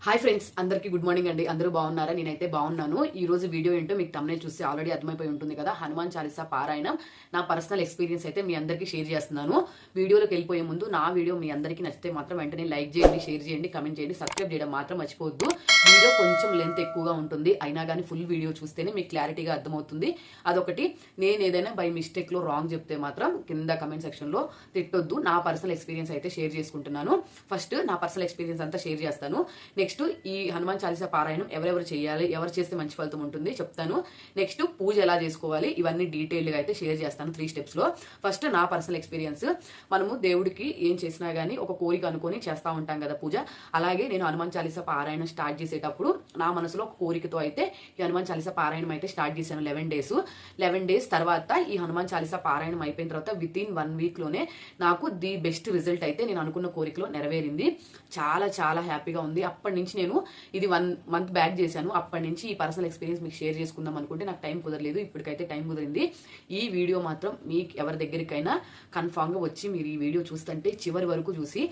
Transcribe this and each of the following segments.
Hi friends, అందరికీ good morning అండి. అందరూ బాగున్నారా? నేనైతే బాగున్నాను. ఈ రోజు వీడియో ఏంటో మీకు తమ్మునేల్ చూసి ఆల్రెడీ అర్థమైపోయి ఉంటుంది కదా. హనుమాన్ చాలీసా పారాయణం నా పర్సనల్ ఎక్స్పీరియన్స్ అయితే మీ అందరికీ షేర్ చేస్తున్నాను. వీడియోలోకి వెళ్ళిపోయే ముందు నా వీడియో మీ అందరికీ నచ్చితే మాత్రం వెంటనే లైక్ చేయండి, షేర్ చేయండి, కమెంట్ చేయండి, సబ్స్క్రైబ్ చేయడం మాత్రం మర్చిపోవద్దు. వీడియో కొంచెం లెంత్ ఎక్కువగా ఉంటుంది, అయినా కానీ ఫుల్ వీడియో చూస్తేనే మీకు క్లారిటీగా అర్థమవుతుంది. అదొకటి. నేను ఏదైనా బై మిస్టేక్ లో రాంగ్ చెప్తే మాత్రం కింద కమెంట్ సెక్షన్ లో తిట్టొద్దు. నా పర్సనల్ ఎక్స్పీరియన్స్ అయితే షేర్ చేసుకుంటున్నాను. ఫస్ట్ నా పర్సనల్ ఎక్స్పీరియన్స్ అంతా షేర్ చేస్తాను. నెక్స్ట్ ఈ హనుమాన్ చాలీసా పారాయణం ఎవరెవరు చేయాలి, ఎవరు చేస్తే మంచి ఫలితం ఉంటుంది చెప్తాను. నెక్స్ట్ పూజ ఎలా చేసుకోవాలి, ఇవన్నీ డీటెయిల్గా అయితే షేర్ చేస్తాను 3 స్టెప్స్ లో. ఫస్ట్ నా పర్సనల్ ఎక్స్పీరియన్స్. మనము దేవుడికి ఏం చేసినా గానీ ఒక కోరిక అనుకొని చేస్తూ ఉంటాం కదా పూజ. అలాగే నేను హనుమాన్ చాలీసా పారాయణం స్టార్ట్ చేసేటప్పుడు నా మనసులో ఒక కోరికతో అయితే ఈ హనుమాన్ చాలీసా పారాయణం అయితే స్టార్ట్ చేశాను. 11 డేస్ తర్వాత ఈ హనుమాన్ చాలీసా పారాయణం అయిపోయిన తర్వాత వితిన్ 1 వీక్ లోనే నాకు ది బెస్ట్ రిజల్ట్ అయితే నేను అనుకున్న కోరికలో నెరవేరింది. చాలా చాలా హ్యాపీగా ఉంది. అప్పటి నుంచి నేను ఇది 1 మంత్ బ్యాక్ చేశాను. అప్పటి నుంచి ఈ పర్సనల్ ఎక్స్పీరియన్స్ మీకు షేర్ చేసుకుందాం అనుకుంటే నాకు టైం కుదరలేదు. ఇప్పటికైతే టైం కుదిరింది. ఈ వీడియో మాత్రం మీకు ఎవరి దగ్గరికైనా కన్ఫామ్ గా వచ్చి మీరు ఈ వీడియో చూస్తుంటే చివరి వరకు చూసి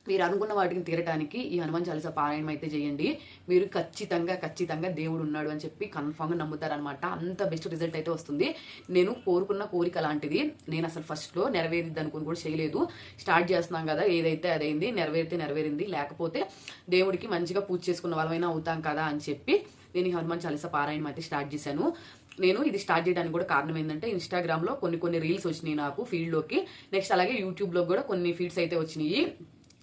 మీరు అనుకున్న వాటిని తీరటానికి ఈ హనుమాన్ చాలీసా పారాయణం అయితే చేయండి. మీరు ఖచ్చితంగా దేవుడు ఉన్నాడు అని చెప్పి కన్ఫామ్ గా నమ్ముతారనమాట. అంత బెస్ట్ రిజల్ట్ అయితే వస్తుంది. నేను కోరుకున్న కోరిక లాంటిది. నేను అసలు ఫస్ట్ లో నెరవేరిద్ది అనుకుని కూడా చేయలేదు. స్టార్ట్ చేస్తున్నాం కదా, ఏదైతే అదైంది, నెరవేరింది. లేకపోతే దేవుడికి మంచిగా పూజ చేసుకున్న వాళ్ళమైనా అవుతాం కదా అని చెప్పి నేను ఈ హనుమాన్ చాలీసా పారాయణం అయితే స్టార్ట్ చేశాను. నేను ఇది స్టార్ట్ చేయడానికి కూడా కారణం ఏంటంటే ఇన్స్టాగ్రామ్ లో కొన్ని రీల్స్ వచ్చినాయి నాకు ఫీల్డ్ లోకి. నెక్స్ట్ అలాగే యూట్యూబ్ లో కూడా కొన్ని ఫీడ్స్ అయితే వచ్చినాయి.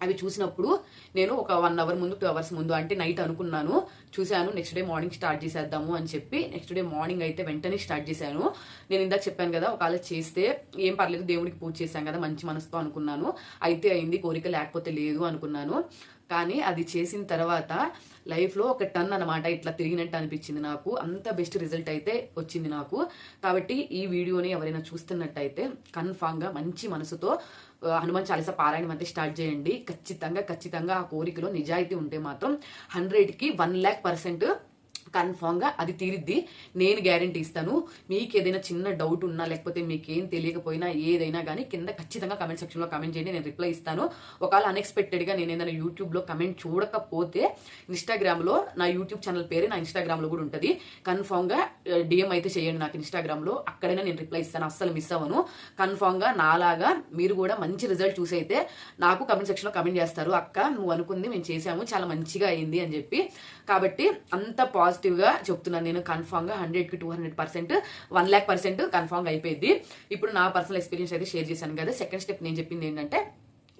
అవి చూసినప్పుడు నేను ఒక 1 అవర్ ముందు 2 అవర్స్ ముందు అంటే నైట్ అనుకున్నాను, చూశాను. నెక్స్ట్ డే మార్నింగ్ స్టార్ట్ చేసేద్దాము అని చెప్పి నెక్స్ట్ డే మార్నింగ్ అయితే వెంటనే స్టార్ట్ చేశాను. నేను ఇందాక చెప్పాను కదా, ఒకవేళ చేస్తే ఏం పర్లేదు, దేవుడికి పూజ చేశాం కదా మంచి మనసుతో అనుకున్నాను. అయితే అయింది, కోరిక లేకపోతే లేదు అనుకున్నాను. కానీ అది చేసిన తర్వాత లైఫ్లో ఒక టన్ అనమాట ఇట్లా తిరిగినట్టు అనిపించింది నాకు. అంత బెస్ట్ రిజల్ట్ అయితే వచ్చింది నాకు. కాబట్టి ఈ వీడియోని ఎవరైనా చూస్తున్నట్టయితే కన్ఫామ్గా మంచి మనసుతో హనుమాన్ చాలీసా పారాయణం అయితే స్టార్ట్ చేయండి. ఖచ్చితంగా ఆ కోరికలో నిజాయితీ ఉంటే మాత్రం 100కి 1,00,000% కన్ఫామ్ గా అది తీరిద్ది. నేను గ్యారంటీ ఇస్తాను. మీకు ఏదైనా చిన్న డౌట్ ఉన్నా లేకపోతే మీకు ఏం తెలియకపోయినా ఏదైనా కానీ కింద ఖచ్చితంగా కమెంట్ సెక్షన్ లో కమెంట్ చేయండి, నేను రిప్లై ఇస్తాను. ఒకవేళ అన్ఎక్స్పెక్టెడ్ గా నేను ఏదైనా యూట్యూబ్ లో కమెంట్ చూడకపోతే ఇన్స్టాగ్రామ్ లో నా యూట్యూబ్ ఛానల్ పేరే నా ఇన్స్టాగ్రామ్ లో కూడా ఉంటుంది. కన్ఫామ్ గా డిఎం అయితే చేయండి నాకు ఇన్స్టాగ్రామ్ లో, అక్కడైనా నేను రిప్లై ఇస్తాను. అస్సలు మిస్ అవ్వను. కన్ఫామ్ గా నాలాగా మీరు కూడా మంచి రిజల్ట్ చూసి అయితే నాకు కమెంట్ సెక్షన్ లో కమెంట్ చేస్తారు, అక్క నువ్వు అనుకుంది మేము చేసాము, చాలా మంచిగా అయింది అని చెప్పి. కాబట్టి అంత పాజిటివ్ గా చెప్తున్నాను నేను. కన్ఫామ్ గా 100కి 200%, 1,00,000% కన్ఫామ్ గా అయిపోయింది. ఇప్పుడు నా పర్సనల్ ఎక్స్పీరియన్స్ అయితే షేర్ చేశాను కదా. సెకండ్ స్టెప్ నేను చెప్పింది ఏంటంటే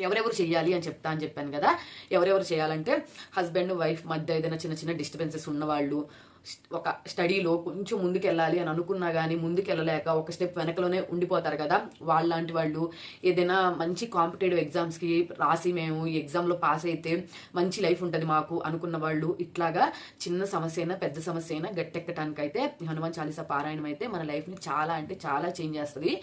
ఎవరెవరు చేయాలి అని చెప్పాను కదా. ఎవరెవరు చేయాలంటే హస్బెండ్ వైఫ్ మధ్య ఏదైనా చిన్న డిస్టర్బెన్సెస్ ఉన్నవాళ్ళు, ఒక స్టడీలో కొంచెం ముందుకెళ్ళాలి అని అనుకున్నా కానీ ముందుకెళ్ళలేక ఒక స్టెప్ వెనకలోనే ఉండిపోతారు కదా, వాళ్ళలాంటి వాళ్ళు, ఏదైనా మంచి కాంపిటేటివ్ ఎగ్జామ్స్కి రాసి మేము ఈ ఎగ్జామ్లో పాస్ అయితే మంచి లైఫ్ ఉంటుంది మాకు అనుకున్న వాళ్ళు, ఇట్లాగా చిన్న సమస్య అయినా పెద్ద సమస్య అయినా గట్టెక్కడానికి అయితే హనుమాన్ చాలీసా పారాయణం అయితే మన లైఫ్ని చాలా అంటే చాలా చేంజ్ చేస్తుంది.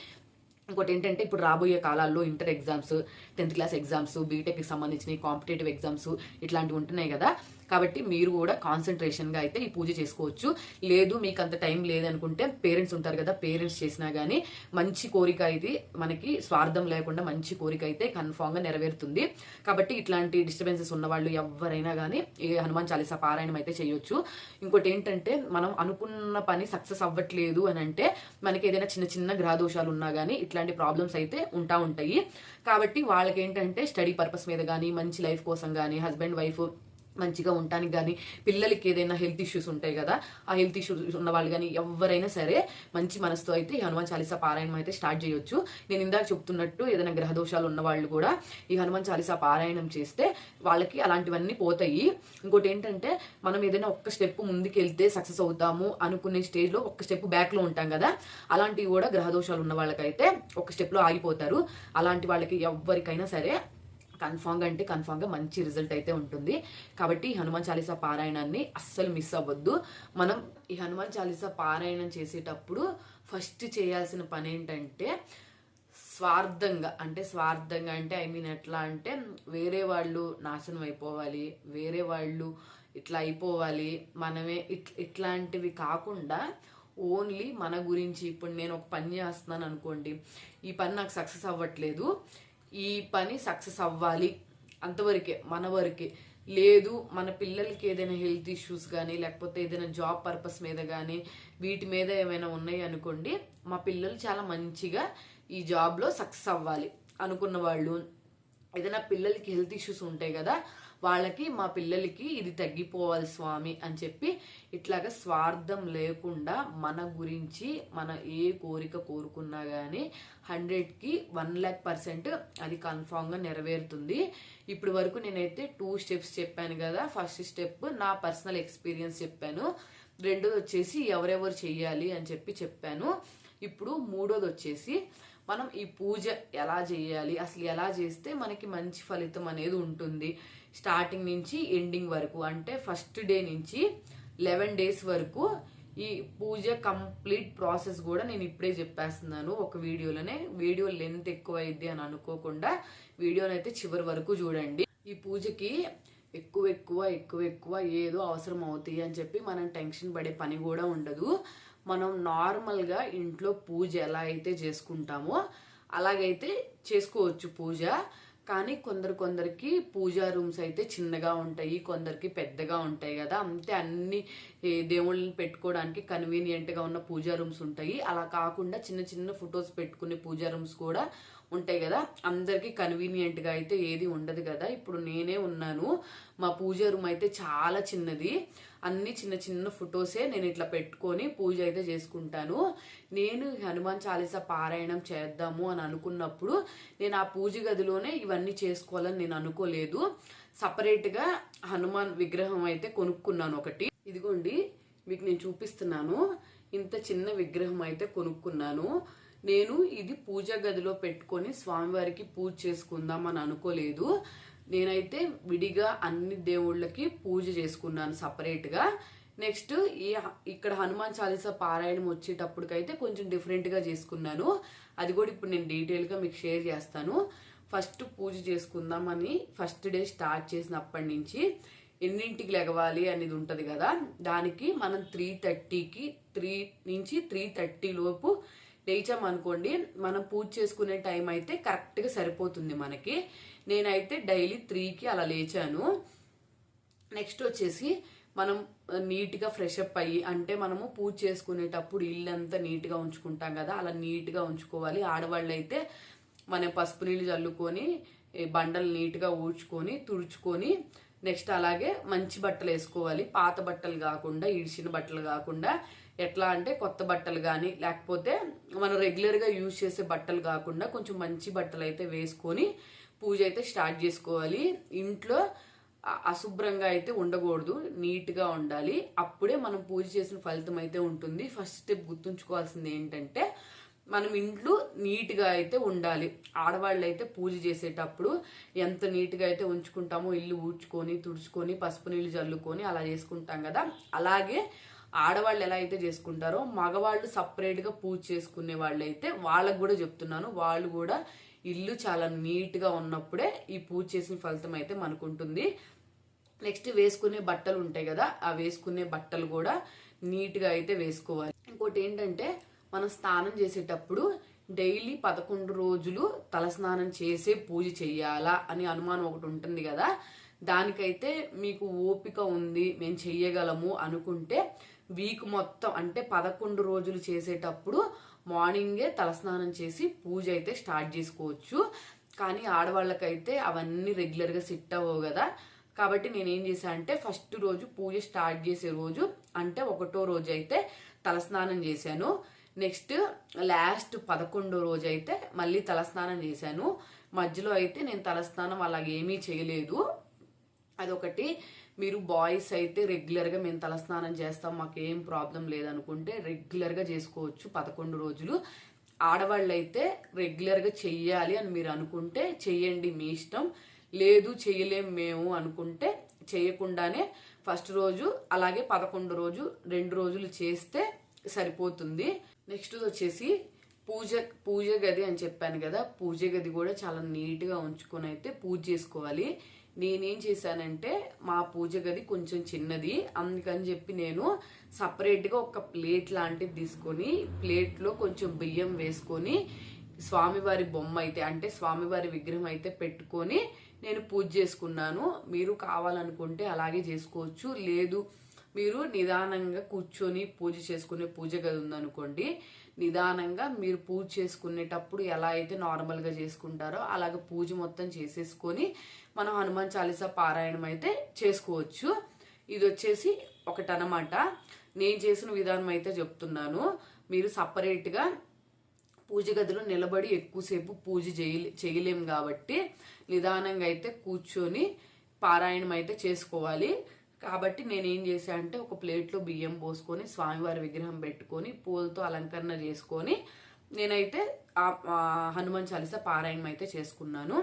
ఇంకోటి ఏంటంటే ఇప్పుడు రాబోయే కాలాల్లో inter exams, 10th class exams, బీటెక్కి సంబంధించిన కాంపిటేటివ్ ఎగ్జామ్స్ ఇట్లాంటివి ఉంటున్నాయి కదా. కాబట్టి మీరు కూడా కాన్సన్ట్రేషన్గా అయితే ఈ పూజ చేసుకోవచ్చు. లేదు మీకు అంత టైం లేదనుకుంటే పేరెంట్స్ ఉంటారు కదా, పేరెంట్స్ చేసినా కానీ మంచి కోరిక అయితే మనకి స్వార్థం లేకుండా మంచి కోరిక అయితే కన్ఫామ్గా నెరవేరుతుంది. కాబట్టి ఇట్లాంటి డిస్టర్బెన్సెస్ ఉన్నవాళ్ళు ఎవరైనా కానీ ఈ హనుమాన్ చాలీసా పారాయణం అయితే చేయొచ్చు. ఇంకోటి ఏంటంటే మనం అనుకున్న పని సక్సెస్ అవ్వట్లేదు అని అంటే మనకి ఏదైనా చిన్న గ్రహదోషాలు ఉన్నా కానీ ఇట్లాంటి ప్రాబ్లమ్స్ అయితే ఉంటాయి. కాబట్టి వాళ్ళకి ఏంటంటే స్టడీ పర్పస్ మీద కానీ మంచి లైఫ్ కోసం కానీ హస్బెండ్ వైఫ్ మంచిగా ఉండటానికి కానీ పిల్లలకి ఏదైనా హెల్త్ ఇష్యూస్ ఉంటాయి కదా, ఆ హెల్త్ ఇష్యూస్ ఉన్న వాళ్ళు కానీ ఎవరైనా సరే మంచి మనసుతో అయితే ఈ హనుమాన్ చాలీసా పారాయణం అయితే స్టార్ట్ చేయొచ్చు. నేను ఇందాక చెప్తున్నట్టు ఏదైనా గ్రహదోషాలు ఉన్న వాళ్ళు కూడా ఈ హనుమాన్ చాలీసా పారాయణం చేస్తే వాళ్ళకి అలాంటివన్నీ పోతాయి. ఇంకోటి ఏంటంటే మనం ఏదైనా ఒక్క స్టెప్ ముందుకు వెళ్తే సక్సెస్ అవుతాము అనుకునే స్టేజ్లో ఒక్క స్టెప్ బ్యాక్లో ఉంటాం కదా, అలాంటివి కూడా గ్రహదోషాలు ఉన్న వాళ్ళకైతే ఒక స్టెప్లో ఆగిపోతారు. అలాంటి వాళ్ళకి ఎవరికైనా సరే కన్ఫామ్గా మంచి రిజల్ట్ అయితే ఉంటుంది. కాబట్టి హనుమాన్ చాలీసా పారాయణాన్ని అస్సలు మిస్ అవ్వద్దు. మనం ఈ హనుమాన్ చాలీసా పారాయణం చేసేటప్పుడు ఫస్ట్ చేయాల్సిన పని ఏంటంటే స్వార్థంగా అంటే ఐ మీన్ ఎట్లా అంటే వేరే వాళ్ళు నాశనం అయిపోవాలి, వేరే వాళ్ళు ఇట్లా అయిపోవాలి, మనమే ఇట్లాంటివి కాకుండా ఓన్లీ మన గురించి. ఇప్పుడు నేను ఒక పని చేస్తున్నాను అనుకోండి, ఈ పని నాకు సక్సెస్ అవ్వట్లేదు, ఈ పని సక్సెస్ అవ్వాలి అంతవరకే, మన వరకే. లేదు మన పిల్లలకి ఏదైనా హెల్త్ ఇష్యూస్ కానీ లేకపోతే ఏదైనా జాబ్ పర్పస్ మీద కానీ వీటి మీద ఏమైనా ఉన్నాయి అనుకోండి, మా పిల్లలు చాలా మంచిగా ఈ జాబ్లో సక్సెస్ అవ్వాలి అనుకున్న వాళ్ళు, ఏదైనా పిల్లలకి హెల్త్ ఇష్యూస్ ఉంటాయి కదా, వాళ్ళకి మా పిల్లలకి ఇది తగ్గిపోవాలి స్వామి అని చెప్పి ఇట్లాగా స్వార్థం లేకుండా మన గురించి మన ఏ కోరిక కోరుకున్నా కానీ 100కి 1,00,000% అది కన్ఫామ్గా నెరవేరుతుంది. ఇప్పుడు వరకు నేనైతే 2 స్టెప్స్ చెప్పాను కదా. ఫస్ట్ స్టెప్ నా పర్సనల్ ఎక్స్పీరియన్స్ చెప్పాను, రెండోది వచ్చేసి ఎవరెవరు చెయ్యాలి అని చెప్పాను. ఇప్పుడు మూడోది వచ్చేసి మనం ఈ పూజ ఎలా చేయాలి, అసలు ఎలా చేస్తే మనకి మంచి ఫలితం అనేది ఉంటుంది. స్టార్టింగ్ నుంచి ఎండింగ్ వరకు, అంటే ఫస్ట్ డే నుంచి 11 డేస్ వరకు ఈ పూజ కంప్లీట్ ప్రాసెస్ కూడా నేను ఇప్పుడే చెప్పేస్తున్నాను ఒక వీడియోలోనే. వీడియో లెంత్ ఎక్కువ అయింది అని అనుకోకుండా వీడియోనైతే చివరి వరకు చూడండి. ఈ పూజకి ఎక్కువ ఎక్కువ ఎక్కువ ఎక్కువ ఏదో అవసరం అవుతాయి అని చెప్పి మనం టెన్షన్ పడే పని కూడా ఉండదు. మనం నార్మల్గా ఇంట్లో పూజ ఎలా అయితే చేసుకుంటామో అలాగైతే చేసుకోవచ్చు పూజ. కానీ కొందరికి పూజా రూమ్స్ అయితే చిన్నగా ఉంటాయి, కొందరికి పెద్దగా ఉంటాయి కదా. అంతే అన్ని దేవుళ్ళని పెట్టుకోవడానికి కన్వీనియంట్గా ఉన్న పూజా రూమ్స్ ఉంటాయి. అలా కాకుండా చిన్న చిన్న ఫొటోస్ పెట్టుకునే పూజా రూమ్స్ కూడా ఉంటాయి కదా. అందరికి కన్వీనియంట్గా అయితే ఏది ఉండదు కదా. ఇప్పుడు నేనే ఉన్నాను, మా పూజా రూమ్ అయితే చాలా చిన్నది, అన్ని చిన్న చిన్న ఫొటోసే నేను ఇట్లా పెట్టుకొని పూజ అయితే చేసుకుంటాను. నేను హనుమాన్ చాలీసా పారాయణం చేద్దాము అని అనుకున్నప్పుడు నేను ఆ పూజ గదిలోనే ఇవన్నీ చేసుకోవాలని నేను అనుకోలేదు. సపరేట్గా హనుమాన్ విగ్రహం అయితే కొనుక్కున్నాను ఒకటి. ఇదిగోండి మీకు నేను చూపిస్తున్నాను, ఇంత చిన్న విగ్రహం అయితే కొనుక్కున్నాను. నేను ఇది పూజా గదిలో పెట్టుకొని స్వామివారికి పూజ చేసుకుందాం అని అనుకోలేదు. నేనైతే విడిగా అన్ని దేవుళ్ళకి పూజ చేసుకున్నాను సపరేట్గా. నెక్స్ట్ ఇక్కడ హనుమాన్ చాలీసా పారాయణం వచ్చేటప్పటికైతే కొంచెం డిఫరెంట్గా చేసుకున్నాను. అది కూడా ఇప్పుడు నేను డీటెయిల్గా మీకు షేర్ చేస్తాను. ఫస్ట్ పూజ చేసుకుందామని ఫస్ట్ డే స్టార్ట్ చేసినప్పటి నుంచి ఎన్నింటికి లెగవాలి అనేది ఉంటుంది కదా. దానికి మనం 3:30కి 3 నుంచి 3:30 లోపు లేచామనుకోండి, మనం పూజ చేసుకునే టైం అయితే కరెక్ట్గా సరిపోతుంది మనకి. నేనైతే డైలీ 3కి అలా లేచాను. నెక్స్ట్ వచ్చేసి మనం నీట్గా ఫ్రెష్ అప్ అయ్యి, అంటే మనము పూజ చేసుకునేటప్పుడు ఇల్లంతా నీట్గా ఉంచుకుంటాం కదా, అలా నీట్గా ఉంచుకోవాలి. ఆడవాళ్ళు అయితే మనం పసుపు నీళ్ళు చల్లుకొని బండలు నీట్గా ఊడ్చుకొని తుడుచుకొని నెక్స్ట్ అలాగే మంచి బట్టలు వేసుకోవాలి. పాత బట్టలు కాకుండా, ఇడిచిన బట్టలు కాకుండా, ఎట్లా అంటే కొత్త బట్టలు కానీ లేకపోతే మనం రెగ్యులర్గా యూజ్ చేసే బట్టలు కాకుండా కొంచెం మంచి బట్టలు అయితే వేసుకొని పూజ అయితే స్టార్ట్ చేసుకోవాలి. ఇంట్లో అశుభ్రంగా అయితే ఉండకూడదు, నీట్గా ఉండాలి. అప్పుడే మనం పూజ చేసిన ఫలితం అయితే ఉంటుంది. ఫస్ట్ స్టెప్ గుర్తుంచుకోవాల్సింది ఏంటంటే మనం ఇంట్లో నీట్గా అయితే ఉండాలి. ఆడవాళ్ళు అయితే పూజ చేసేటప్పుడు ఎంత నీట్గా అయితే ఉంచుకుంటామో, ఇల్లు ఊడ్చుకొని తుడుచుకొని పసుపు నీళ్ళు జల్లుకొని అలా చేసుకుంటాం కదా, అలాగే ఆడవాళ్ళు ఎలా అయితే చేసుకుంటారో మగవాళ్ళు సపరేట్గా పూజ చేసుకునే వాళ్ళు అయితే వాళ్ళకు కూడా చెప్తున్నాను, వాళ్ళు కూడా ఇల్లు చాలా నీట్గా ఉన్నప్పుడే ఈ పూజ చేసిన ఫలితం అయితే మనకు ఉంటుంది. నెక్స్ట్ వేసుకునే బట్టలు ఉంటాయి కదా, ఆ వేసుకునే బట్టలు కూడా నీట్గా అయితే వేసుకోవాలి. ఇంకోటి ఏంటంటే మనం స్నానం చేసేటప్పుడు డైలీ 11 రోజులు తలస్నానం చేసే పూజ చెయ్యాలా అని అనుమానం ఒకటి ఉంటుంది కదా. దానికైతే మీకు ఓపిక ఉంది, మేము చెయ్యగలము అనుకుంటే వీక్ మొత్తం అంటే 11 రోజులు చేసేటప్పుడు మార్నింగే తలస్నానం చేసి పూజ అయితే స్టార్ట్ చేసుకోవచ్చు. కానీ ఆడవాళ్ళకైతే అవన్నీ రెగ్యులర్గా సెట్ అవ్వవు కదా. కాబట్టి నేనేం చేశాను అంటే ఫస్ట్ రోజు పూజ స్టార్ట్ చేసే రోజు అంటే 1వ రోజు అయితే తలస్నానం చేశాను. నెక్స్ట్ లాస్ట్ 11వ రోజు అయితే మళ్ళీ తలస్నానం చేశాను. మధ్యలో అయితే నేను తలస్నానం అలాగేమీ చేయలేదు. అదొకటి. మీరు బాయ్స్ అయితే రెగ్యులర్గా మేము తలస్నానం చేస్తాం, మాకేం ప్రాబ్లం లేదనుకుంటే రెగ్యులర్గా చేసుకోవచ్చు 11 రోజులు. ఆడవాళ్ళు అయితే రెగ్యులర్గా చెయ్యాలి అని మీరు అనుకుంటే చెయ్యండి, మీ ఇష్టం. లేదు చెయ్యలేం మేము అనుకుంటే చేయకుండానే ఫస్ట్ రోజు అలాగే 11 రోజు 2 రోజులు చేస్తే సరిపోతుంది. నెక్స్ట్ వచ్చేసి పూజ గది అని చెప్పాను కదా, పూజ గది కూడా చాలా నీట్గా ఉంచుకొని అయితే పూజ చేసుకోవాలి. నేనేం చేశానంటే మా పూజ గది కొంచెం చిన్నది, అందుకని చెప్పి నేను సపరేట్గా ఒక ప్లేట్ లాంటిది తీసుకొని ప్లేట్లో కొంచెం బియ్యం వేసుకొని స్వామివారి బొమ్మ అయితే అంటే స్వామివారి విగ్రహం అయితే పెట్టుకొని నేను పూజ చేసుకున్నాను. మీరు కావాలనుకుంటే అలాగే చేసుకోవచ్చు. లేదు మీరు నిదానంగా కూర్చొని పూజ చేసుకునే పూజ గది ఉందనుకోండి, నిదానంగా మీరు పూజ చేసుకునేటప్పుడు ఎలా అయితే నార్మల్గా చేసుకుంటారో అలాగ పూజ మొత్తం చేసేసుకొని మనం హనుమాన్ చాలీసా పారాయణం అయితే చేసుకోవచ్చు. ఇది వచ్చేసి ఒకటనమాట. నేను చేసిన విధానం అయితే చెప్తున్నాను. మీరు సపరేట్గా పూజ గదిలో నిలబడి ఎక్కువసేపు పూజ చేయలేం కాబట్టి నిదానంగా అయితే కూర్చొని పారాయణం అయితే చేసుకోవాలి. కాబట్టి నేనేం చేశా అంటే ఒక ప్లేట్లో బియ్యం పోసుకొని స్వామివారి విగ్రహం పెట్టుకొని పూలతో అలంకరణ చేసుకొని నేనైతే హనుమాన్ చాలీసా పారాయణం అయితే చేసుకున్నాను.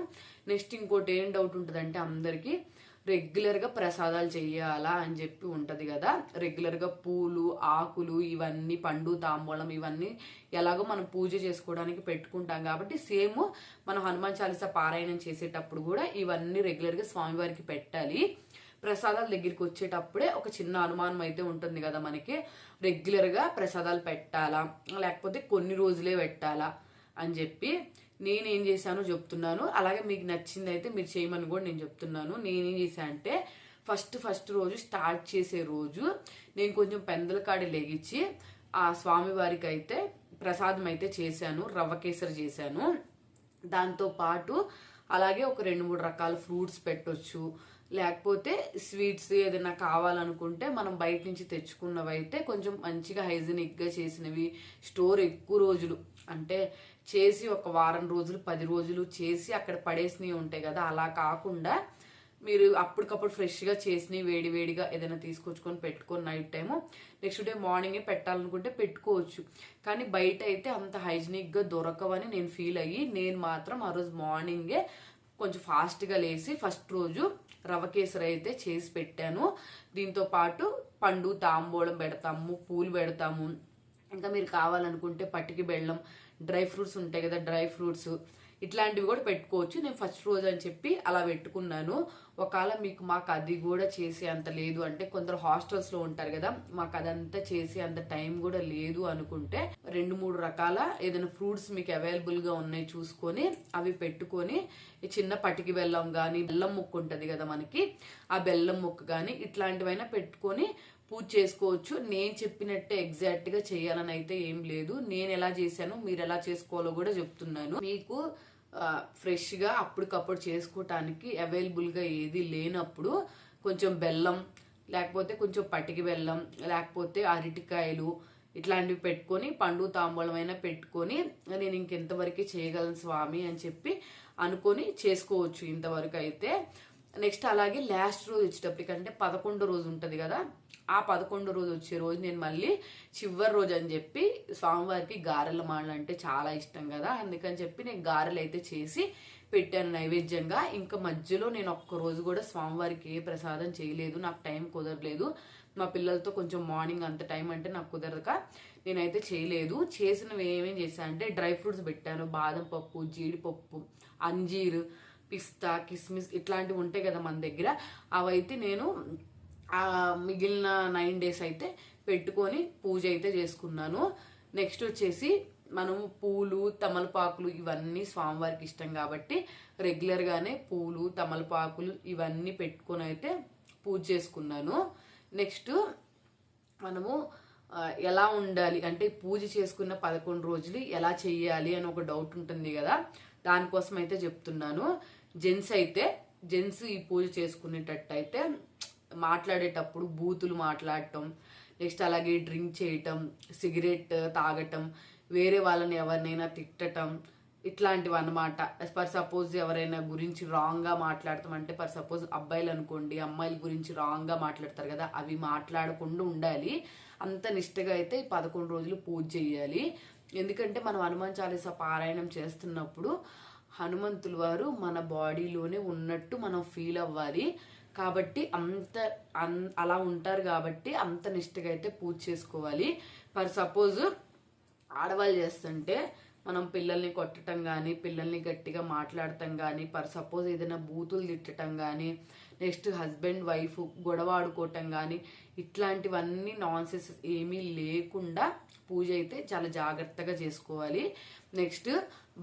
నెక్స్ట్ ఇంకోటి ఏం డౌట్ ఉంటుందంటే అందరికీ రెగ్యులర్గా ప్రసాదాలు చెయ్యాలా అని చెప్పి ఉంటుంది కదా. రెగ్యులర్గా పూలు ఆకులు ఇవన్నీ పండు తాంబూలం ఇవన్నీ ఎలాగో మనం పూజ చేసుకోవడానికి పెట్టుకుంటాం కాబట్టి సేమ్ మనం హనుమాన్ చాలీసా పారాయణం చేసేటప్పుడు కూడా ఇవన్నీ రెగ్యులర్గా స్వామివారికి పెట్టాలి. ప్రసాదాల దగ్గరికి వచ్చేటప్పుడే ఒక చిన్న అనుమానం అయితే ఉంటుంది కదా మనకి, రెగ్యులర్గా ప్రసాదాలు పెట్టాలా లేకపోతే కొన్ని రోజులే పెట్టాలా అని చెప్పి నేనేం చేశానో చెప్తున్నాను. అలాగే మీకు నచ్చింది అయితే మీరు చేయమని కూడా నేను చెప్తున్నాను. నేనేం చేశాను అంటే ఫస్ట్ రోజు స్టార్ట్ చేసే రోజు నేను కొంచెం పెందల కాడి లెగిచ్చి ఆ స్వామివారికి అయితే ప్రసాదం అయితే చేశాను. రవ్వ కేసరి చేశాను. దాంతో పాటు అలాగే ఒక 2-3 రకాల ఫ్రూట్స్ పెట్టొచ్చు. లేకపోతే స్వీట్స్ ఏదైనా కావాలనుకుంటే మనం బయట నుంచి తెచ్చుకున్నవైతే కొంచెం మంచిగా హైజీనిక్గా చేసినవి, స్టోర్ ఎక్కువ రోజులు అంటే చేసి ఒక వారం రోజులు 10 రోజులు చేసి అక్కడ పడేసినవి ఉంటాయి కదా, అలా కాకుండా మీరు అప్పటికప్పుడు ఫ్రెష్గా చేసినవి వేడివేడిగా ఏదైనా తీసుకొచ్చుకొని పెట్టుకొని నైట్ టైము నెక్స్ట్ డే మార్నింగే పెట్టాలనుకుంటే పెట్టుకోవచ్చు. కానీ బయట అయితే అంత హైజీనిక్గా దొరకవని నేను ఫీల్ అయ్యి నేను మాత్రం ఆ రోజు మార్నింగే కొంచెం ఫాస్ట్గా లేచి ఫస్ట్ రోజు రవ్వ కేసరి అయితే చేసి పెట్టాను. దీంతో పాటు పండు తాంబూలం పెడతాము, పూలు పెడతాము. ఇంకా మీరు కావాలనుకుంటే పటికి బెల్లం, డ్రై ఫ్రూట్స్ ఉంటాయి కదా, డ్రై ఫ్రూట్స్ ఇట్లాంటివి కూడా పెట్టుకోవచ్చు. నేను ఫస్ట్ రోజు అని చెప్పి అలా పెట్టుకున్నాను. ఒకవేళ మీకు మాకు అది కూడా చేసే అంత లేదు అంటే కొందరు హాస్టల్స్లో ఉంటారు కదా, మాకు అదంతా చేసే అంత టైం కూడా లేదు అనుకుంటే 2-3 రకాల ఏదైనా ఫ్రూట్స్ మీకు అవైలబుల్గా ఉన్నాయి చూసుకొని అవి పెట్టుకొని చిన్న పటికి బెల్లం కానీ బెల్లం ముక్క ఉంటుంది కదా మనకి, ఆ బెల్లం ముక్క కానీ ఇట్లాంటివైనా పెట్టుకొని పూజ చేసుకోవచ్చు. నేను చెప్పినట్టే ఎగ్జాక్ట్గా చేయాలని అయితే ఏం లేదు. నేను ఎలా చేశానో మీరు ఎలా చేసుకోవాలో కూడా చెప్తున్నాను. మీకు ఫ్రెష్గా అప్పటికప్పుడు చేసుకోవటానికి అవైలబుల్గా ఏది లేనప్పుడు కొంచెం బెల్లం లేకపోతే కొంచెం పటికి బెల్లం లేకపోతే అరటికాయలు ఇట్లాంటివి పెట్టుకొని పండు తాంబూలం అయినా పెట్టుకొని నేను ఇంకెంతవరకు చేయగలను స్వామి అని చెప్పి అనుకొని చేసుకోవచ్చు ఇంతవరకు అయితే. నెక్స్ట్ అలాగే లాస్ట్ రోజు వచ్చేటప్పటికంటే 11వ రోజు ఉంటుంది కదా, ఆ 11వ రోజు వచ్చే రోజు నేను మళ్ళీ చివరి రోజు అని చెప్పి స్వామివారికి గారెల మాటలు అంటే చాలా ఇష్టం కదా, అందుకని చెప్పి నేను గారెలు అయితే చేసి పెట్టాను నైవేద్యంగా. ఇంకా మధ్యలో నేను ఒక్క రోజు కూడా స్వామివారికి ఏ ప్రసాదం చేయలేదు, నాకు టైం కుదరలేదు. మా పిల్లలతో కొంచెం మార్నింగ్ అంత టైం అంటే నాకు కుదరక నేనైతే చేయలేదు. చేసినవి ఏమేం చేశాను అంటే డ్రై ఫ్రూట్స్ పెట్టాను, బాదం పప్పు, జీడిపప్పు, అంజీర్, పిస్తా, కిస్మిస్ ఇట్లాంటివి ఉంటాయి కదా మన దగ్గర, అవైతే నేను మిగిలిన 9 days అయితే పెట్టుకొని పూజ అయితే చేసుకున్నాను. నెక్స్ట్ వచ్చేసి మనము పూలు తమలపాకులు ఇవన్నీ స్వామివారికి ఇష్టం కాబట్టి రెగ్యులర్గానే పూలు తమలపాకులు ఇవన్నీ పెట్టుకొని అయితే పూజ చేసుకున్నాను. నెక్స్ట్ మనము ఎలా ఉండాలి అంటే పూజ చేసుకున్న 11 రోజులు ఎలా చెయ్యాలి అని ఒక డౌట్ ఉంటుంది కదా, దానికోసం అయితే చెప్తున్నాను. జెంట్స్ ఈ పూజ చేసుకునేటట్టయితే మాట్లాడేటప్పుడు బూతులు మాట్లాడటం, నెక్స్ట్ అలాగే డ్రింక్ చేయటం, సిగరెట్ తాగటం, వేరే వాళ్ళని ఎవరినైనా తిట్టటం ఇట్లాంటివి అనమాట. ఫర్ సపోజ్ ఎవరైనా గురించి రాంగ్గా మాట్లాడతాం అంటే ఫర్ సపోజ్ అబ్బాయిలు అనుకోండి, అమ్మాయిల గురించి రాంగ్గా మాట్లాడతారు కదా, అవి మాట్లాడకుండా ఉండాలి. అంత నిష్టగా అయితే 11 రోజులు పూజ చేయాలి. ఎందుకంటే మనం హనుమాన్ చాలీసా పారాయణం చేస్తున్నప్పుడు హనుమంతుల వారు మన బాడీలోనే ఉన్నట్టు మనం ఫీల్ అవ్వాలి. కాబట్టి అలా ఉంటారు కాబట్టి అంత నిష్టగా అయితే పూజ చేసుకోవాలి. ఫర్ సపోజ్ ఆడవాళ్ళు చేస్తుంటే మనం పిల్లల్ని కొట్టడం కానీ పిల్లల్ని గట్టిగా మాట్లాడటం కానీ ఫర్ సపోజ్ ఏదైనా బూతులు తిట్టడం కానీ నెక్స్ట్ హస్బెండ్ వైఫ్ గొడవ ఆడుకోవటం కానీ ఇట్లాంటివన్నీ నాన్సెన్స్ ఏమీ లేకుండా పూజ అయితే చాలా జాగ్రత్తగా చేసుకోవాలి. నెక్స్ట్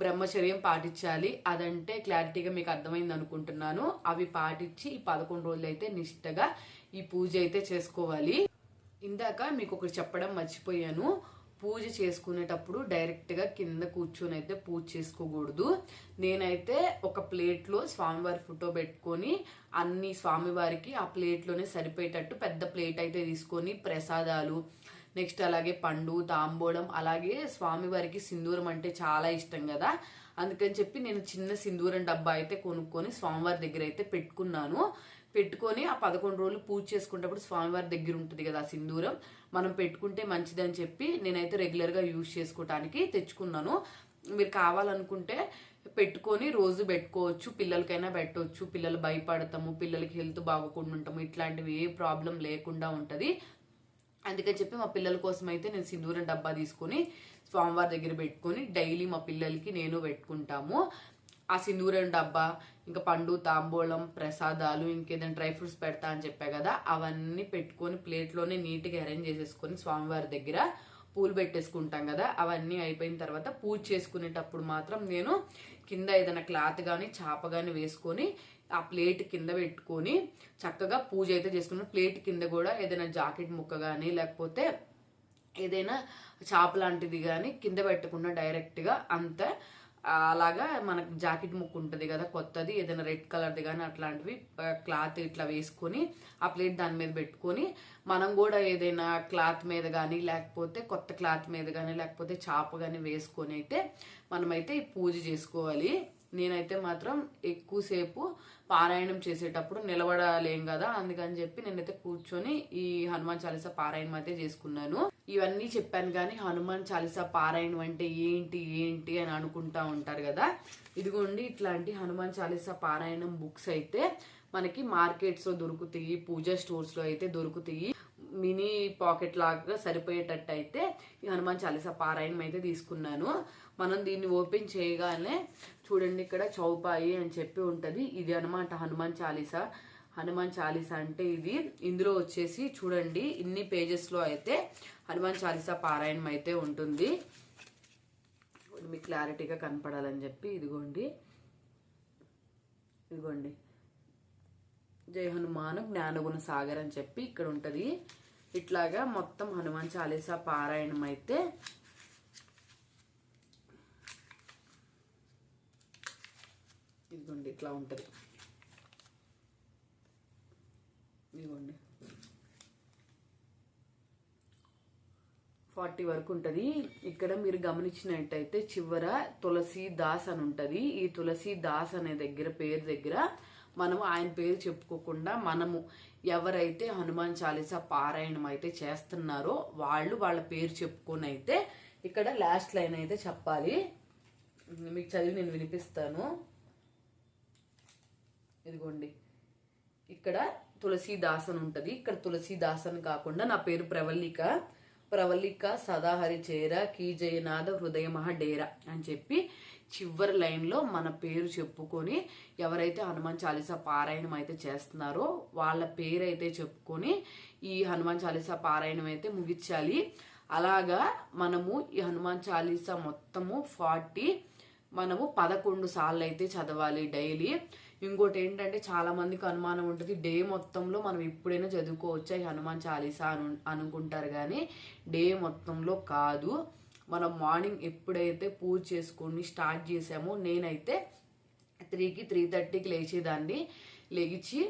బ్రహ్మచర్యం పాటించాలి. అదంటే క్లారిటీగా మీకు అర్థమైంది అనుకుంటున్నాను. అవి పాటించి ఈ 11 రోజులు అయితే నిష్టగా ఈ పూజ అయితే చేసుకోవాలి. ఇందాక మీకు ఒకటి చెప్పడం మర్చిపోయాను. పూజ చేసుకునేటప్పుడు డైరెక్ట్గా కింద కూర్చొని అయితే పూజ చేసుకోకూడదు. నేనైతే ఒక ప్లేట్లో స్వామివారి ఫోటో పెట్టుకొని అన్ని స్వామివారికి ఆ ప్లేట్లోనే సరిపోయేటట్టు పెద్ద ప్లేట్ అయితే తీసుకొని ప్రసాదాలు, నెక్స్ట్ అలాగే పండు తాంబూలం, అలాగే స్వామివారికి సింధూరం అంటే చాలా ఇష్టం కదా, అందుకని చెప్పి నేను చిన్న సింధూరం డబ్బా అయితే కొనుక్కొని స్వామివారి దగ్గర అయితే పెట్టుకొని ఆ 11 రోజులు పూజ చేసుకునేటప్పుడు స్వామివారి దగ్గర ఉంటుంది కదా ఆ సింధూరం, మనం పెట్టుకుంటే మంచిదని చెప్పి నేనైతే రెగ్యులర్గా యూజ్ చేసుకోవటానికి తెచ్చుకున్నాను. మీరు కావాలనుకుంటే పెట్టుకొని రోజు పెట్టుకోవచ్చు, పిల్లలకైనా పెట్టవచ్చు. పిల్లలు భయపడతాము, పిల్లలకి హెల్త్ బాగోకుండా ఉంటాము, ఇట్లాంటివి ఏ ప్రాబ్లం లేకుండా ఉంటుంది. అందుకని చెప్పి మా పిల్లల కోసం అయితే నేను సింధూరం డబ్బా తీసుకొని స్వామివారి దగ్గర పెట్టుకొని డైలీ మా పిల్లలకి నేను పెట్టుకుంటాము. ఆ సింధూరం డబ్బా, ఇంకా పండు తాంబూలం, ప్రసాదాలు, ఇంకేదైనా డ్రై ఫ్రూట్స్ పెడతా అని చెప్పా కదా, అవన్నీ పెట్టుకొని ప్లేట్లోనే నీట్గా అరేంజ్ చేసేసుకొని స్వామివారి దగ్గర పూలు పెట్టేసుకుంటాం కదా, అవన్నీ అయిపోయిన తర్వాత పూజ చేసుకునేటప్పుడు మాత్రం నేను కింద ఏదైనా క్లాత్ కానీ చాప కానీ వేసుకొని ఆ ప్లేట్ కింద పెట్టుకొని చక్కగా పూజ అయితే చేసుకున్నాను. ప్లేట్ కింద కూడా ఏదైనా జాకెట్ ముక్క కానీ లేకపోతే ఏదైనా చాప లాంటిది కానీ కింద పెట్టకుండా డైరెక్ట్గా అంతే అలాగా మనకు జాకెట్ ముక్కు ఉంటుంది కదా కొత్తది, ఏదైనా రెడ్ కలర్ది కానీ అట్లాంటివి క్లాత్ ఇట్లా వేసుకొని ఆ ప్లేట్ దాని మీద పెట్టుకొని మనం కూడా ఏదైనా క్లాత్ మీద కానీ లేకపోతే కొత్త క్లాత్ మీద కానీ లేకపోతే చాప కానీ వేసుకొని అయితే మనమైతే ఈ పూజ చేసుకోవాలి. నేనైతే మాత్రం ఎక్కువసేపు పారాయణం చేసేటప్పుడు నిలబడలేం కదా, అందుకని చెప్పి నేనైతే కూర్చొని ఈ హనుమాన్ చాలీసా పారాయణం అయితే చేసుకున్నాను. ఇవన్నీ చెప్పాను కానీ హనుమాన్ చాలీసా పారాయణం అంటే ఏంటి అని అనుకుంటా ఉంటారు కదా, ఇదిగోండి ఇట్లాంటి హనుమాన్ చాలీసా పారాయణం బుక్స్ అయితే మనకి మార్కెట్స్ లో దొరుకుతాయి, పూజా స్టోర్స్ లో అయితే దొరుకుతాయి. మినీ పాకెట్ లాగా సరిపోయేటట్టు అయితే ఈ హనుమాన్ చాలీసా పారాయణం అయితే తీసుకున్నాను. మనం దీన్ని ఓపెన్ చేయగానే చూడండి ఇక్కడ చౌపాయి అని చెప్పి ఉంటది, ఇది అనమాట హనుమాన్ చాలీసా. హనుమాన్ చాలీసా అంటే ఇది. ఇందులో వచ్చేసి చూడండి ఇన్ని పేజెస్ లో అయితే హనుమాన్ చాలీసా పారాయణం అయితే ఉంటుంది. మీకు క్లారిటీగా కనపడాలని చెప్పి ఇదిగోండి జై హనుమాన్ జ్ఞానగుణ సాగర్ అని చెప్పి ఇక్కడ ఉంటది. ఇట్లాగా మొత్తం హనుమాన్ చాలీసా పారాయణం అయితే ఇదిగోండి ఇట్లా ఉంటది. ఇదిగోండి 40 వరకు ఉంటది. ఇక్కడ మీరు గమనించినట్టయితే చివర తులసి దాస్ అని ఉంటది. ఈ తులసి దాస్ అనే పేరు దగ్గర మనము ఆయన పేరు చెప్పుకోకుండా మనము ఎవరైతే హనుమాన్ చాలీసా పారాయణం అయితే చేస్తున్నారో వాళ్ళ పేరు చెప్పుకొని అయితే ఇక్కడ లాస్ట్ లైన్ అయితే చెప్పాలి. మీకు చదివి నేను వినిపిస్తాను. ఇదిగోండి ఇక్కడ తులసీదాస్ అని ఉంటది. ఇక్కడ తులసీదాస్ అని కాకుండా నా పేరు ప్రవల్లిక సదాహరి చేర కీ జయనాథ హృదయ మహా డేరా అని చెప్పి చివరి లైన్లో మన పేరు చెప్పుకొని ఎవరైతే హనుమాన్ చాలీసా పారాయణం అయితే చేస్తున్నారో వాళ్ళ పేరు అయితే చెప్పుకొని ఈ హనుమాన్ చాలీసా పారాయణం అయితే ముగించాలి. అలాగా మనము ఈ హనుమాన్ చాలీసా మొత్తము 11 సార్లు అయితే చదవాలి డైలీ. ఇంకోటి ఏంటంటే చాలా మందికి అనుమానం ఉంటుంది, డే మొత్తంలో మనం ఎప్పుడైనా చదువుకోవచ్చా ఈ హనుమాన్ చాలీసా అనుకుంటారు కానీ డే మొత్తంలో కాదు. మనం మార్నింగ్ ఎప్పుడైతే పూజ చేసుకొని స్టార్ట్ చేసామో నేనైతే 3కి 3:30కి లేచేదాన్ని. లేచి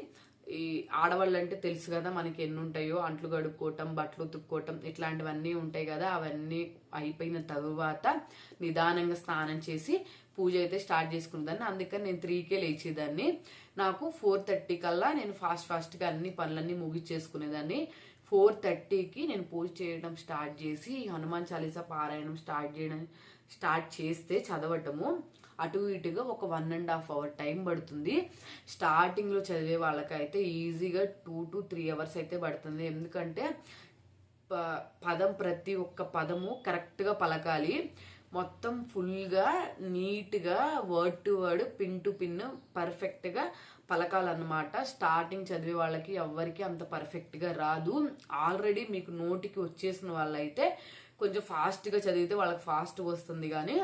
ఈ ఆడవాళ్ళు అంటే తెలుసు కదా మనకి ఎన్ని ఉంటాయో, అంట్లు కడుక్కోవటం, బట్టలు ఉతుక్కోవటం ఇట్లాంటివన్నీ ఉంటాయి కదా, అవన్నీ అయిపోయిన తరువాత నిదానంగా స్నానం చేసి పూజ అయితే స్టార్ట్ చేసుకునేదాన్ని. అందుకని నేను 3కే లేచేదాన్ని. నాకు 4:30 కల్లా నేను ఫాస్ట్గా అన్ని పనులన్నీ ముగిచ్చేసుకునేదాన్ని. 4:30కి నేను పూజ చేయడం స్టార్ట్ చేసి హనుమాన్ చాలీసా పారాయణం స్టార్ట్ చేస్తే చదవటము అటు ఇటుగా ఒక 1.5 అవర్ టైం పడుతుంది. స్టార్టింగ్లో చదివే వాళ్ళకైతే ఈజీగా 2 to 3 అవర్స్ అయితే పడుతుంది. ఎందుకంటే ప్రతి ఒక్క పదము కరెక్ట్గా పలకాలి. మొత్తం ఫుల్గా నీట్గా word to word pin to pin పర్ఫెక్ట్గా పలకాలన్నమాట. స్టార్టింగ్ చదివే వాళ్ళకి ఎవ్వరికి అంత పర్ఫెక్ట్గా రాదు. ఆల్రెడీ మీకు నోటికి వచ్చేసిన వాళ్ళైతే కొంచెం ఫాస్ట్గా చదివితే వాళ్ళకి ఫాస్ట్ వస్తుంది, కానీ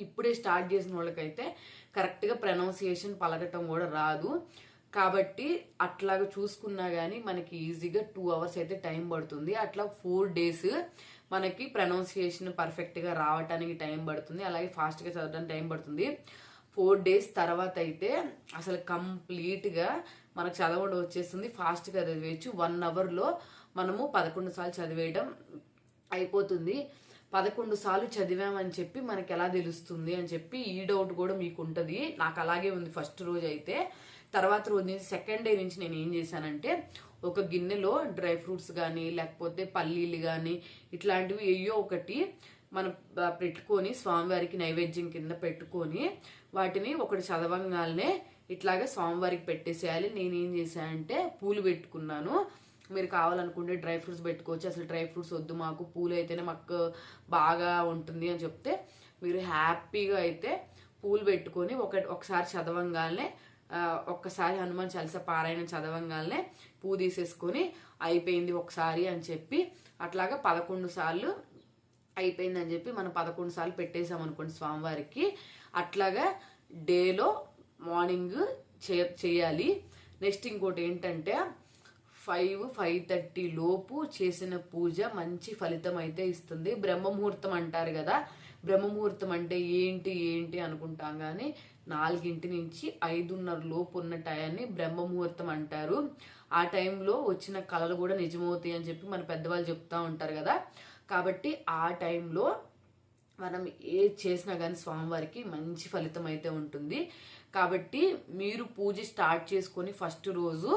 ఇప్పుడే స్టార్ట్ చేసిన వాళ్ళకైతే కరెక్ట్గా ప్రొనౌన్సియేషన్ పలకటం కూడా రాదు. కాబట్టి అట్లాగా చూసుకున్నా కానీ మనకి ఈజీగా 2 hours అయితే టైం పడుతుంది. అట్లా 4 days మనకి ప్రొనౌన్సియేషన్ పర్ఫెక్ట్గా రావటానికి టైం పడుతుంది, అలాగే ఫాస్ట్గా చదవడానికి టైం పడుతుంది. 4 days తర్వాత అయితే అసలు కంప్లీట్గా మనకు చదవడం వచ్చేస్తుంది, ఫాస్ట్గా చదివేయచ్చు. 1 hourలో మనము 11 సార్లు చదివేయడం అయిపోతుంది. 11 సార్లు చదివామని చెప్పి మనకి ఎలా తెలుస్తుంది అని చెప్పి ఈ డౌట్ కూడా మీకు ఉంటుంది. నాకు అలాగే ఉంది ఫస్ట్ రోజు అయితే. తర్వాత రోజు నుంచి సెకండ్ డే నుంచి నేను ఏం చేశానంటే ఒక గిన్నెలో డ్రై ఫ్రూట్స్ కానీ లేకపోతే పల్లీలు కానీ ఇట్లాంటివి ఏయో ఒకటి మనం పెట్టుకొని స్వామివారికి నైవేద్యం కింద పెట్టుకొని వాటిని ఒకటి చదవంగానే ఇట్లాగా స్వామివారికి పెట్టేసేయాలి. నేనేం చేశానంటే పూలు పెట్టుకున్నాను. మీరు కావాలనుకుంటే డ్రై ఫ్రూట్స్ పెట్టుకోవచ్చు. అసలు డ్రై ఫ్రూట్స్ వద్దు, మాకు పూలు అయితేనే మాకు బాగా ఉంటుంది అని చెప్తే మీరు హ్యాపీగా అయితే పూలు పెట్టుకొని ఒకసారి చదవంగానే ఒక్కసారి హనుమాన్ చాలీసా పారాయణం చదవంగానే పూ తీసేసుకొని అయిపోయింది ఒకసారి అని చెప్పి అట్లాగా 11 సార్లు అయిపోయిందని చెప్పి మనం 11 సార్లు పెట్టేసాం అనుకోండి స్వామివారికి. అట్లాగా డేలో మార్నింగ్ చేయాలి. నెక్స్ట్ ఇంకోటి ఏంటంటే 5-5:30 లోపు చేసిన పూజ మంచి ఫలితం అయితే ఇస్తుంది. బ్రహ్మముహూర్తం అంటారు కదా, బ్రహ్మముహూర్తం అంటే ఏంటి అనుకుంటాం, కానీ 4 నుంచి 5:30 లోపు ఉన్న టయాన్ని బ్రహ్మముహూర్తం అంటారు. ఆ టైంలో వచ్చిన కళలు కూడా నిజమవుతాయి అని చెప్పి మన పెద్దవాళ్ళు చెప్తా ఉంటారు కదా. కాబట్టి ఆ టైంలో మనం ఏది చేసినా కానీ స్వామివారికి మంచి ఫలితం అయితే ఉంటుంది. కాబట్టి మీరు పూజ స్టార్ట్ చేసుకొని ఫస్ట్ రోజు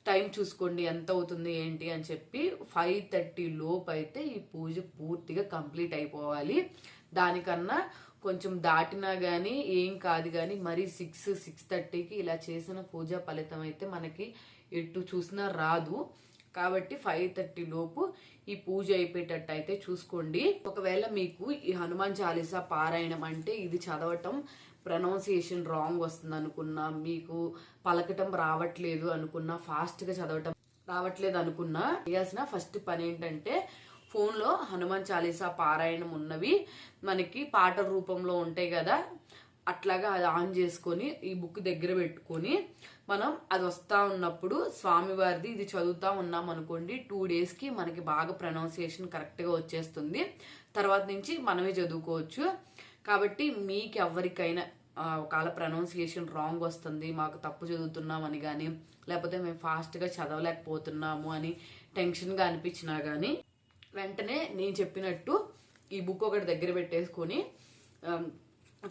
టైం చూసుకోండి ఎంత అవుతుంది ఏంటి అని చెప్పి. 5:30 లోపు అయితే ఈ పూజ పూర్తిగా కంప్లీట్ అయిపోవాలి. దానికన్నా కొంచెం దాటినా కానీ ఏం కాదు, కానీ మరి 6-6:30కి ఇలా చేసిన పూజా ఫలితం అయితే మనకి ఎటు చూసినా రాదు. కాబట్టి 5:30 లోపు ఈ పూజ అయిపోయేటట్టు అయితే చూసుకోండి. ఒకవేళ మీకు ఈ హనుమాన్ చాలీసా పారాయణం అంటే ఇది చదవటం ప్రొనౌన్సియేషన్ రాంగ్ వస్తుంది అనుకున్నా, మీకు పలకటం రావట్లేదు అనుకున్నా, ఫాస్ట్గా చదవటం రావట్లేదు అనుకున్నా, చేయాల్సిన ఫస్ట్ పని ఏంటంటే ఫోన్లో హనుమాన్ చాలీసా పారాయణం ఉన్నవి మనకి పాటల రూపంలో ఉంటాయి కదా, అట్లాగా అది ఆన్ చేసుకొని ఈ బుక్ దగ్గర పెట్టుకొని మనం అది వస్తా ఉన్నప్పుడు స్వామివారిది ఇది చదువుతా ఉన్నాం అనుకోండి, 2 daysకి మనకి బాగా ప్రొనౌన్సియేషన్ కరెక్ట్గా వచ్చేస్తుంది. తర్వాత నుంచి మనమే చదువుకోవచ్చు. కాబట్టి మీకు ఎవరికైనా ఒకవేళ ప్రొనౌన్సియేషన్ రాంగ్ వస్తుంది, మాకు తప్పు చదువుతున్నామని కానీ, లేకపోతే మేము ఫాస్ట్గా చదవలేకపోతున్నాము అని టెన్షన్గా అనిపించినా కానీ వెంటనే నేను చెప్పినట్టు ఈ బుక్ ఒకటి దగ్గర పెట్టేసుకొని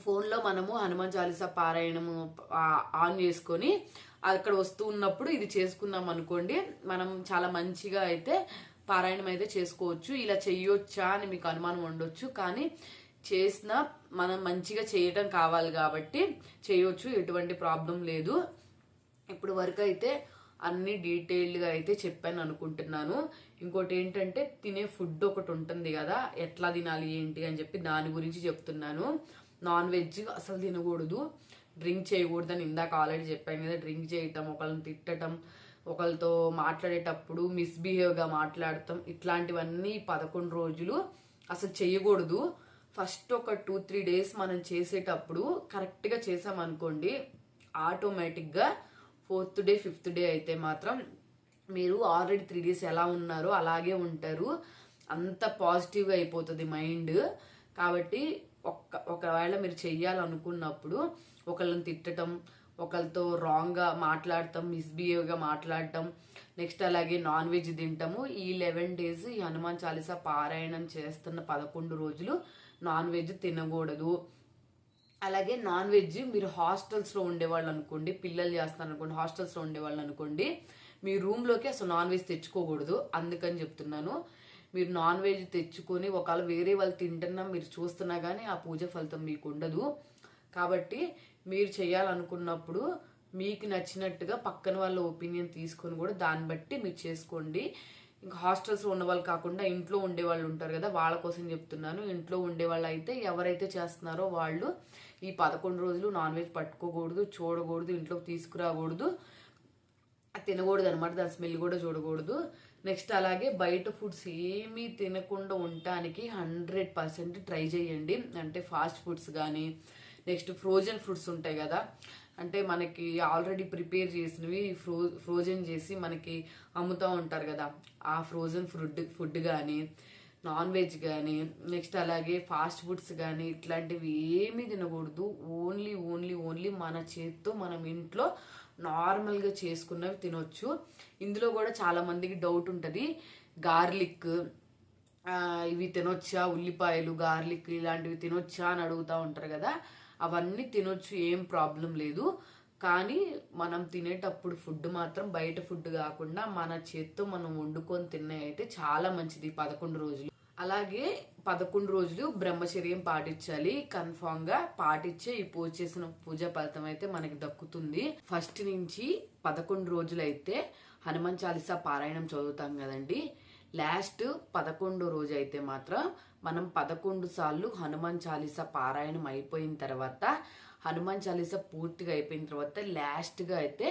ఫోన్లో మనము హనుమాన్ చాలీసా పారాయణము ఆన్ చేసుకొని అక్కడ వస్తూ ఉన్నప్పుడు ఇది చేసుకున్నాం అనుకోండి, మనం చాలా మంచిగా అయితే పారాయణం అయితే చేసుకోవచ్చు. ఇలా చెయ్యొచ్చా అని మీకు అనుమానం ఉండొచ్చు, కానీ చేసినా మనం మంచిగా చేయటం కావాలి కాబట్టి చేయొచ్చు, ఎటువంటి ప్రాబ్లం లేదు. ఇప్పుడు వరకు అయితే అన్ని డీటెయిల్డ్గా అయితే చెప్పాను అనుకుంటున్నాను. ఇంకోటి ఏంటంటే తినే ఫుడ్ ఒకటి ఉంటుంది కదా, ఎట్లా తినాలి ఏంటి అని చెప్పి దాని గురించి చెప్తున్నాను. నాన్ వెజ్ అసలు తినకూడదు, డ్రింక్ చేయకూడదని ఇందాక ఆల్రెడీ చెప్పాను కదా. డ్రింక్ చేయటం, ఒకళ్ళని తిట్టడం, ఒకరితో మాట్లాడేటప్పుడు మిస్బిహేవ్గా మాట్లాడటం, ఇట్లాంటివన్నీ 11 రోజులు అసలు చేయకూడదు. ఫస్ట్ ఒక 2-3 days మనం చేసేటప్పుడు కరెక్ట్గా చేసామనుకోండి, ఆటోమేటిక్గా 4th day 5th day అయితే మాత్రం మీరు ఆల్రెడీ 3 days ఎలా ఉన్నారో అలాగే ఉంటారు. అంత పాజిటివ్గా అయిపోతుంది మైండ్. కాబట్టి ఒకవేళ మీరు చెయ్యాలనుకున్నప్పుడు ఒకళ్ళని తిట్టడం, ఒకరితో రాంగ్గా మాట్లాడటం, మిస్బిహేవ్గా మాట్లాడటం, నెక్స్ట్ అలాగే నాన్ వెజ్ తింటాము. ఈ 11 days ఈ హనుమాన్ చాలీసా పారాయణం చేస్తున్న 11 రోజులు నాన్ వెజ్ తినకూడదు. అలాగే నాన్ వెజ్ మీరు హాస్టల్స్లో ఉండేవాళ్ళు అనుకోండి, పిల్లలు చేస్తున్నారు అనుకోండి, హాస్టల్స్లో ఉండేవాళ్ళు అనుకోండి, మీ రూమ్లోకి అసలు నాన్ వెజ్ తెచ్చుకోకూడదు. అందుకని చెప్తున్నాను. మీరు నాన్ వెజ్ తెచ్చుకొని ఒకవేళ వేరే వాళ్ళు తింటున్నా మీరు చూస్తున్నా కానీ ఆ పూజ ఫలితం మీకు ఉండదు. కాబట్టి మీరు చేయాలనుకున్నప్పుడు మీకు నచ్చినట్టుగా పక్కన వాళ్ళ ఒపీనియన్ తీసుకొని కూడా దాన్ని బట్టి మీరు చేసుకోండి. ఇంకా హాస్టల్స్లో ఉన్న వాళ్ళు కాకుండా ఇంట్లో ఉండే వాళ్ళు ఉంటారు కదా, వాళ్ళ కోసం చెప్తున్నాను. ఇంట్లో ఉండే వాళ్ళు అయితే ఎవరైతే చేస్తున్నారో వాళ్ళు ఈ 11 రోజులు నాన్ వెజ్ పట్టుకోకూడదు, చూడకూడదు, ఇంట్లోకి తీసుకురాకూడదు, తినకూడదు అనమాట. దాని స్మెల్ కూడా చూడకూడదు. నెక్స్ట్ అలాగే బయట ఫుడ్స్ ఏమీ తినకుండా ఉండటానికి 100% ట్రై చేయండి. అంటే ఫాస్ట్ ఫుడ్స్ కానీ, నెక్స్ట్ ఫ్రోజన్ ఫుడ్స్ ఉంటాయి కదా, అంటే మనకి ఆల్రెడీ ప్రిపేర్ చేసినవి ఫ్రోజన్ చేసి మనకి అమ్ముతూ ఉంటారు కదా, ఆ ఫ్రోజన్ ఫుడ్ కానీ, నాన్ వెజ్ కానీ, నెక్స్ట్ అలాగే ఫాస్ట్ ఫుడ్స్ కానీ ఇట్లాంటివి ఏమీ తినకూడదు. ఓన్లీ ఓన్లీ ఓన్లీ మన చేతితో మనం ఇంట్లో నార్మల్గా చేసుకున్నవి తినొచ్చు. ఇందులో కూడా చాలా మందికి డౌట్ ఉంటుంది, గార్లిక్ ఇవి తినొచ్చా, ఉల్లిపాయలు గార్లిక్ ఇలాంటివి తినొచ్చా అని అడుగుతూ ఉంటారు కదా. అవన్నీ తినొచ్చు, ఏం ప్రాబ్లం లేదు. కానీ మనం తినేటప్పుడు ఫుడ్ మాత్రం బయట ఫుడ్ కాకుండా మన చేత్తో మనం వండుకొని తినే అయితే చాలా మంచిది 11 రోజులు. అలాగే 11 రోజులు బ్రహ్మచర్యం పాటించాలి. కన్ఫామ్ గా పాటించే ఈ పూజ చేసిన పూజా ఫలితం అయితే మనకి దక్కుతుంది. ఫస్ట్ నుంచి 11 రోజులు అయితే హనుమాన్ చాలీసా పారాయణం చదువుతాం కదండి. లాస్ట్ 11 రోజు అయితే మాత్రం మనం 11 సార్లు హనుమాన్ చాలీసా పారాయణం అయిపోయిన తర్వాత, హనుమాన్ చాలీసా పూర్తిగా అయిపోయిన తర్వాత లాస్ట్గా అయితే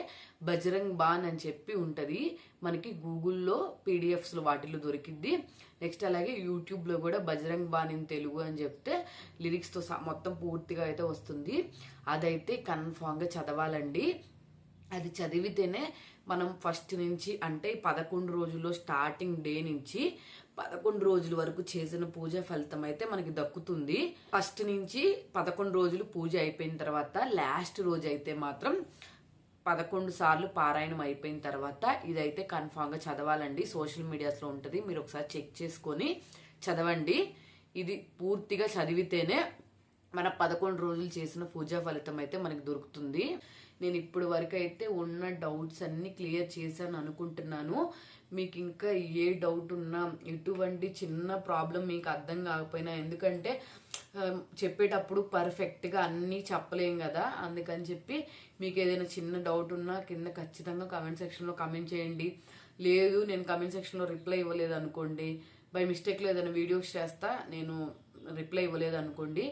బజరంగ్ బాన్ అని చెప్పి ఉంటుంది. మనకి గూగుల్లో పీడిఎఫ్స్లో వాటిల్లో దొరికిద్ది. నెక్స్ట్ అలాగే యూట్యూబ్లో కూడా బజరంగ్ బాన్ ఇన్ తెలుగు అని చెప్తే లిరిక్స్తో మొత్తం పూర్తిగా అయితే వస్తుంది. అదైతే కన్ఫామ్గా చదవాలండి. అది చదివితేనే మనం ఫస్ట్ నుంచి అంటే 11 రోజుల్లో స్టార్టింగ్ డే నుంచి 11 రోజుల వరకు చేసిన పూజ ఫలితం అయితే మనకి దక్కుతుంది. ఫస్ట్ నుంచి 11 రోజులు పూజ అయిపోయిన తర్వాత లాస్ట్ రోజు అయితే మాత్రం 11 సార్లు పారాయణం అయిపోయిన తర్వాత ఇదైతే కన్ఫామ్గా చదవాలండి. సోషల్ మీడియాస్లో ఉంటుంది, మీరు ఒకసారి చెక్ చేసుకొని చదవండి. ఇది పూర్తిగా చదివితేనే మన 11 రోజులు చేసిన పూజా ఫలితం అయితే మనకి దొరుకుతుంది. నేను ఇప్పుడు వరకు అయితే ఉన్న డౌట్స్ అన్ని క్లియర్ చేశాను అనుకుంటున్నాను. మీకు ఇంకా ఏ డౌట్ ఉన్నా, ఎటువంటి చిన్న ప్రాబ్లం మీకు అర్థం కాకపోయినా, ఎందుకంటే చెప్పేటప్పుడు పర్ఫెక్ట్గా అన్నీ చెప్పలేం కదా, అందుకని చెప్పి మీకు ఏదైనా చిన్న డౌట్ ఉన్నా కింద ఖచ్చితంగా కామెంట్ సెక్షన్లో కామెంట్ చేయండి. లేదు నేను కామెంట్ సెక్షన్లో రిప్లై ఇవ్వలేదు అనుకోండి, బై మిస్టేక్లో ఏదైనా వీడియోస్ చేస్తా, నేను రిప్లై ఇవ్వలేదు అనుకోండి,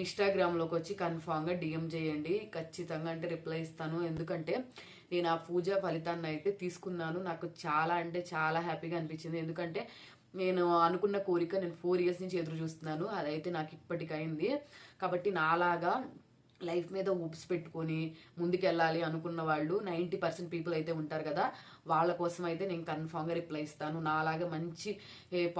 ఇన్స్టాగ్రామ్లోకి వచ్చి కన్ఫామ్గా డిఎం చేయండి. ఖచ్చితంగా అంటే రిప్లై ఇస్తాను. ఎందుకంటే నేను ఆ పూజ ఫలితాన్ని అయితే తీసుకున్నాను. నాకు చాలా అంటే చాలా హ్యాపీగా అనిపించింది. ఎందుకంటే నేను అనుకున్న కోరిక నేను 4 ఇయర్స్ నుంచి ఎదురు చూస్తున్నాను, అదైతే నాకు ఇప్పటికైంది. కాబట్టి నాలాగా లైఫ్ మీద ఊప్స్ పెట్టుకొని ముందుకెళ్ళాలి అనుకున్న వాళ్ళు 90% పీపుల్ అయితే ఉంటారు కదా, వాళ్ళ కోసం అయితే నేను కన్ఫామ్గా రిప్లై ఇస్తాను. నాలాగా మంచి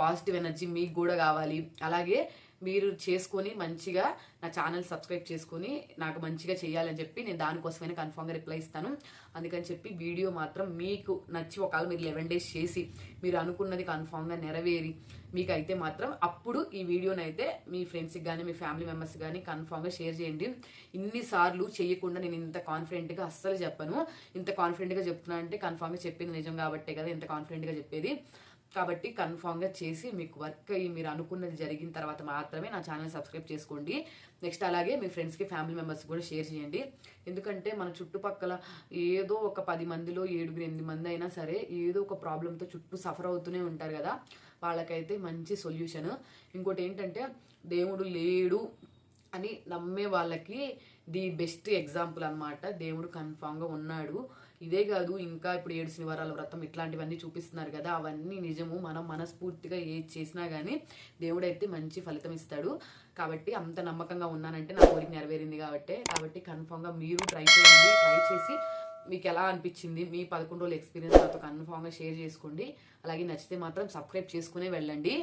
పాజిటివ్ ఎనర్జీ మీకు కూడా కావాలి. అలాగే మీరు చేసుకొని మంచిగా నా ఛానల్ సబ్స్క్రైబ్ చేసుకొని నాకు మంచిగా చేయాలని చెప్పి నేను దానికోసమైనా కన్ఫామ్గా రిప్లై ఇస్తాను. అందుకని చెప్పి వీడియో మాత్రం మీకు నచ్చి ఒకవేళ మీరు 11 డేస్ చేసి మీరు అనుకున్నది కన్ఫామ్గా నెరవేరి మీకైతే మాత్రం అప్పుడు ఈ వీడియోని అయితే మీ ఫ్రెండ్స్కి కానీ మీ ఫ్యామిలీ మెంబర్స్ కానీ కన్ఫామ్గా షేర్ చేయండి. ఇన్నిసార్లు చేయకుండా నేను ఇంత కాన్ఫిడెంట్గా అస్సలు చెప్పను. ఇంత కాన్ఫిడెంట్గా చెప్తున్నా అంటే కన్ఫామ్గా చెప్పింది నిజం కాబట్టే కదా ఇంత కాన్ఫిడెంట్గా చెప్పేది. కాబట్టి కన్ఫామ్గా చేసి మీకు వర్క్ అయ్యి మీరు అనుకున్నది జరిగిన తర్వాత మాత్రమే నా ఛానల్ సబ్స్క్రైబ్ చేసుకోండి. నెక్స్ట్ అలాగే మీ ఫ్రెండ్స్కి ఫ్యామిలీ మెంబర్స్ కూడా షేర్ చేయండి. ఎందుకంటే మన చుట్టుపక్కల ఏదో ఒక 10 మందిలో 7, 8 మంది అయినా సరే ఏదో ఒక ప్రాబ్లంతో చుట్టూ సఫర్ అవుతూనే ఉంటారు కదా, వాళ్ళకైతే మంచి సొల్యూషన్. ఇంకోటి ఏంటంటే దేవుడు లేడు అని నమ్మే వాళ్ళకి ది బెస్ట్ ఎగ్జాంపుల్ అనమాట. దేవుడు కన్ఫామ్గా ఉన్నాడు. ఇదే కాదు, ఇంకా ఇప్పుడు 7 శనివారాల వ్రతం ఇట్లాంటివన్నీ చూపిస్తున్నారు కదా, అవన్నీ నిజము. మనం మనస్ఫూర్తిగా ఏది చేసినా కానీ దేవుడైతే మంచి ఫలితం ఇస్తాడు. కాబట్టి అంత నమ్మకంగా ఉన్నానంటే నా కోరిక నెరవేరింది కాబట్టి కన్ఫామ్గా మీరు ట్రై చేయండి. ట్రై చేసి మీకు ఎలా అనిపించింది, మీ 11 రోజుల ఎక్స్పీరియన్స్ నాతో కన్ఫామ్గా షేర్ చేసుకోండి. అలాగే నచ్చితే మాత్రం సబ్స్క్రైబ్ చేసుకునే వెళ్ళండి.